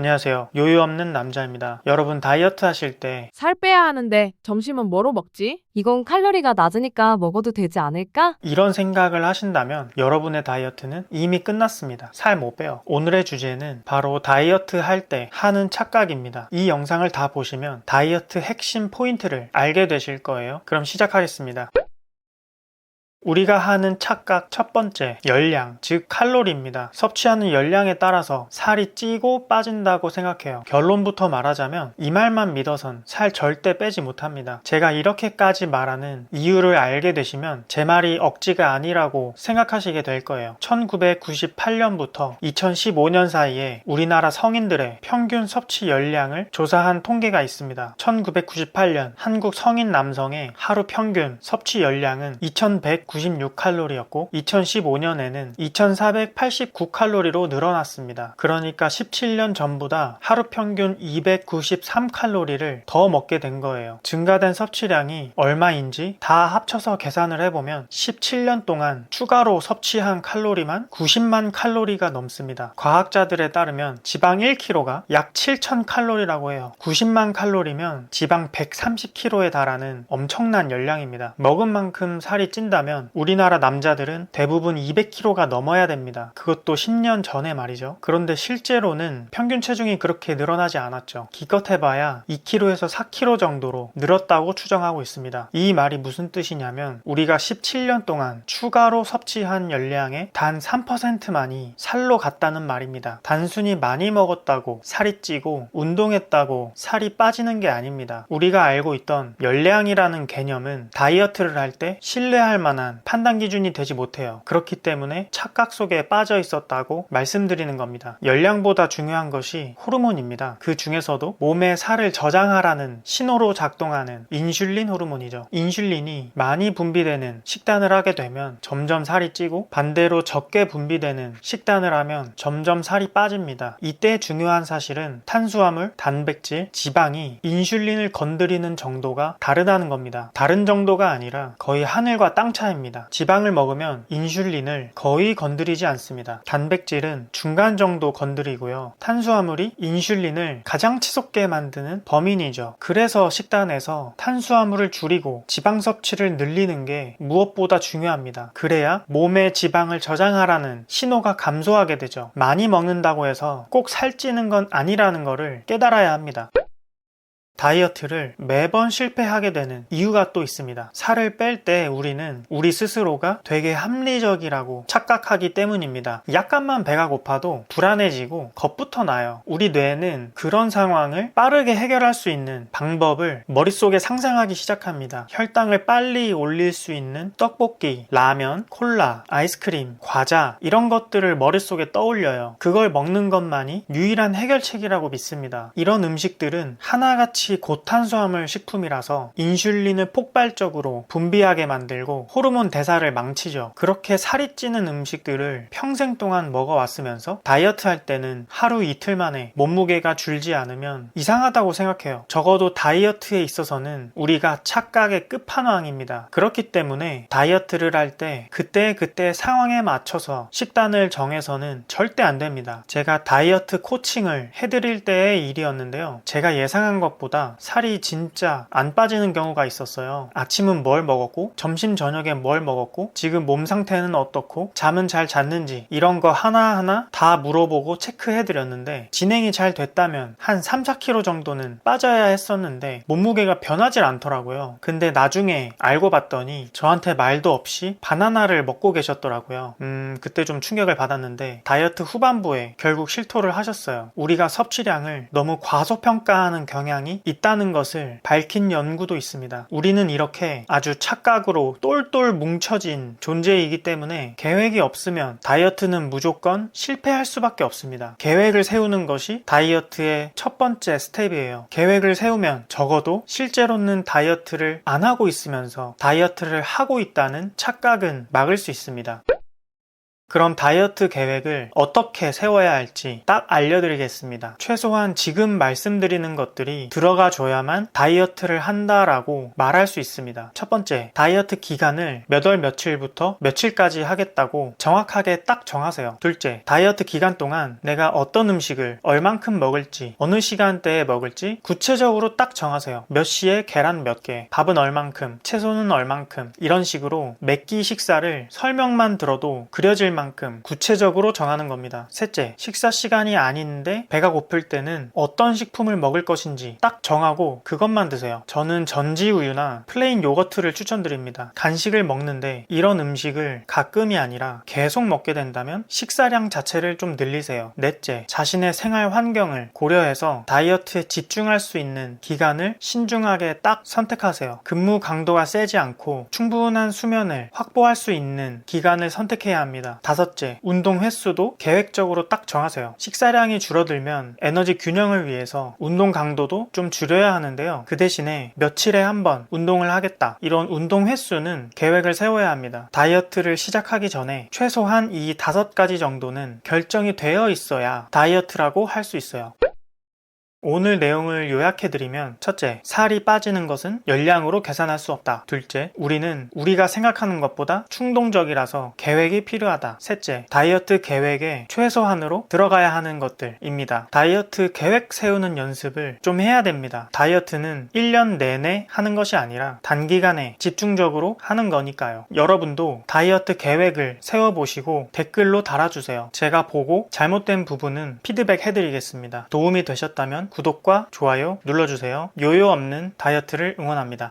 안녕하세요. 요요 없는 남자입니다. 여러분 다이어트 하실 때 살 빼야 하는데 점심은 뭐로 먹지? 이건 칼로리가 낮으니까 먹어도 되지 않을까? 이런 생각을 하신다면 여러분의 다이어트는 이미 끝났습니다. 살 못 빼요. 오늘의 주제는 바로 다이어트 할 때 하는 착각입니다. 이 영상을 다 보시면 다이어트 핵심 포인트를 알게 되실 거예요. 그럼 시작하겠습니다. 우리가 하는 착각 첫 번째, 열량, 즉 칼로리입니다. 섭취하는 열량에 따라서 살이 찌고 빠진다고 생각해요. 결론부터 말하자면 이 말만 믿어선 살 절대 빼지 못합니다. 제가 이렇게까지 말하는 이유를 알게 되시면 제 말이 억지가 아니라고 생각하시게 될 거예요. 1998년부터 2015년 사이에 우리나라 성인들의 평균 섭취 열량을 조사한 통계가 있습니다. 1998년 한국 성인 남성의 하루 평균 섭취 열량은 2196칼로리였고 2015년에는 2489칼로리로 늘어났습니다. 그러니까 17년 전보다 하루 평균 293칼로리를 더 먹게 된 거예요. 증가된 섭취량이 얼마인지 다 합쳐서 계산을 해보면 17년 동안 추가로 섭취한 칼로리만 90만 칼로리가 넘습니다. 과학자들에 따르면 지방 1kg가 약 7000칼로리라고 해요. 90만 칼로리면 지방 130kg에 달하는 엄청난 열량입니다. 먹은 만큼 살이 찐다면 우리나라 남자들은 대부분 200kg가 넘어야 됩니다. 그것도 10년 전에 말이죠. 그런데 실제로는 평균 체중이 그렇게 늘어나지 않았죠. 기껏 해봐야 2kg에서 4kg 정도로 늘었다고 추정하고 있습니다. 이 말이 무슨 뜻이냐면 우리가 17년 동안 추가로 섭취한 열량의 단 3%만이 살로 갔다는 말입니다. 단순히 많이 먹었다고 살이 찌고 운동했다고 살이 빠지는 게 아닙니다. 우리가 알고 있던 열량이라는 개념은 다이어트를 할 때 신뢰할 만한 판단 기준이 되지 못해요. 그렇기 때문에 착각 속에 빠져 있었다고 말씀드리는 겁니다. 열량보다 중요한 것이 호르몬입니다. 그 중에서도 몸에 살을 저장하라는 신호로 작동하는 인슐린 호르몬이죠. 인슐린이 많이 분비되는 식단을 하게 되면 점점 살이 찌고 반대로 적게 분비되는 식단을 하면 점점 살이 빠집니다. 이때 중요한 사실은 탄수화물, 단백질, 지방이 인슐린을 건드리는 정도가 다르다는 겁니다. 다른 정도가 아니라 거의 하늘과 땅 차이입니다. 지방을 먹으면 인슐린을 거의 건드리지 않습니다. 단백질은 중간 정도 건드리고요. 탄수화물이 인슐린을 가장 치솟게 만드는 범인이죠. 그래서 식단에서 탄수화물을 줄이고 지방 섭취를 늘리는 게 무엇보다 중요합니다. 그래야 몸에 지방을 저장하라는 신호가 감소하게 되죠. 많이 먹는다고 해서 꼭 살찌는 건 아니라는 것을 깨달아야 합니다. 다이어트를 매번 실패하게 되는 이유가 또 있습니다. 살을 뺄 때 우리는 우리 스스로가 되게 합리적이라고 착각하기 때문입니다. 약간만 배가 고파도 불안해지고 겁부터 나요. 우리 뇌는 그런 상황을 빠르게 해결할 수 있는 방법을 머릿속에 상상하기 시작합니다. 혈당을 빨리 올릴 수 있는 떡볶이, 라면, 콜라, 아이스크림, 과자 이런 것들을 머릿속에 떠올려요. 그걸 먹는 것만이 유일한 해결책이라고 믿습니다. 이런 음식들은 하나같이 고탄수화물 식품이라서 인슐린을 폭발적으로 분비하게 만들고 호르몬 대사를 망치죠. 그렇게 살이 찌는 음식들을 평생 동안 먹어왔으면서 다이어트 할 때는 하루 이틀 만에 몸무게가 줄지 않으면 이상하다고 생각해요. 적어도 다이어트에 있어서는 우리가 착각의 끝판왕입니다. 그렇기 때문에 다이어트를 할 때 그때 상황에 맞춰서 식단을 정해서는 절대 안 됩니다. 제가 다이어트 코칭을 해드릴 때의 일이었는데요. 제가 예상한 것보다 살이 진짜 안 빠지는 경우가 있었어요. 아침은 뭘 먹었고 점심 저녁에 뭘 먹었고 지금 몸 상태는 어떻고 잠은 잘 잤는지 이런 거 하나하나 다 물어보고 체크해드렸는데 진행이 잘 됐다면 한 3, 4kg 정도는 빠져야 했었는데 몸무게가 변하질 않더라고요. 근데 나중에 알고 봤더니 저한테 말도 없이 바나나를 먹고 계셨더라고요. 그때 좀 충격을 받았는데 다이어트 후반부에 결국 실토를 하셨어요. 우리가 섭취량을 너무 과소평가하는 경향이 있다는 것을 밝힌 연구도 있습니다. 우리는 이렇게 아주 착각으로 똘똘 뭉쳐진 존재이기 때문에 계획이 없으면 다이어트는 무조건 실패할 수밖에 없습니다. 계획을 세우는 것이 다이어트의 첫 번째 스텝이에요. 계획을 세우면 적어도 실제로는 다이어트를 안 하고 있으면서 다이어트를 하고 있다는 착각은 막을 수 있습니다. 그럼 다이어트 계획을 어떻게 세워야 할지 딱 알려드리겠습니다. 최소한 지금 말씀드리는 것들이 들어가 줘야만 다이어트를 한다라고 말할 수 있습니다. 첫 번째, 다이어트 기간을 몇 월 며칠부터 며칠까지 하겠다고 정확하게 딱 정하세요. 둘째, 다이어트 기간 동안 내가 어떤 음식을 얼만큼 먹을지, 어느 시간대에 먹을지 구체적으로 딱 정하세요. 몇 시에 계란 몇 개, 밥은 얼만큼, 채소는 얼만큼, 이런 식으로 몇 끼 식사를 설명만 들어도 그려질 만큼 구체적으로 정하는 겁니다. 셋째, 식사 시간이 아닌데 배가 고플 때는 어떤 식품을 먹을 것인지 딱 정하고 그것만 드세요. 저는 전지 우유나 플레인 요거트를 추천드립니다. 간식을 먹는데 이런 음식을 가끔이 아니라 계속 먹게 된다면 식사량 자체를 좀 늘리세요. 넷째, 자신의 생활 환경을 고려해서 다이어트에 집중할 수 있는 기간을 신중하게 딱 선택하세요. 근무 강도가 세지 않고 충분한 수면을 확보할 수 있는 기간을 선택해야 합니다. 다섯째, 운동 횟수도 계획적으로 딱 정하세요. 식사량이 줄어들면 에너지 균형을 위해서 운동 강도도 좀 줄여야 하는데요. 그 대신에 며칠에 한 번 운동을 하겠다, 이런 운동 횟수는 계획을 세워야 합니다. 다이어트를 시작하기 전에 최소한 이 5가지 정도는 결정이 되어 있어야 다이어트라고 할 수 있어요. 오늘 내용을 요약해드리면, 첫째, 살이 빠지는 것은 열량으로 계산할 수 없다. 둘째, 우리는 우리가 생각하는 것보다 충동적이라서 계획이 필요하다. 셋째, 다이어트 계획에 최소한으로 들어가야 하는 것들입니다. 다이어트 계획 세우는 연습을 좀 해야 됩니다. 다이어트는 1년 내내 하는 것이 아니라 단기간에 집중적으로 하는 거니까요. 여러분도 다이어트 계획을 세워보시고 댓글로 달아주세요. 제가 보고 잘못된 부분은 피드백 해드리겠습니다. 도움이 되셨다면 구독과 좋아요 눌러주세요. 요요 없는 다이어트를 응원합니다.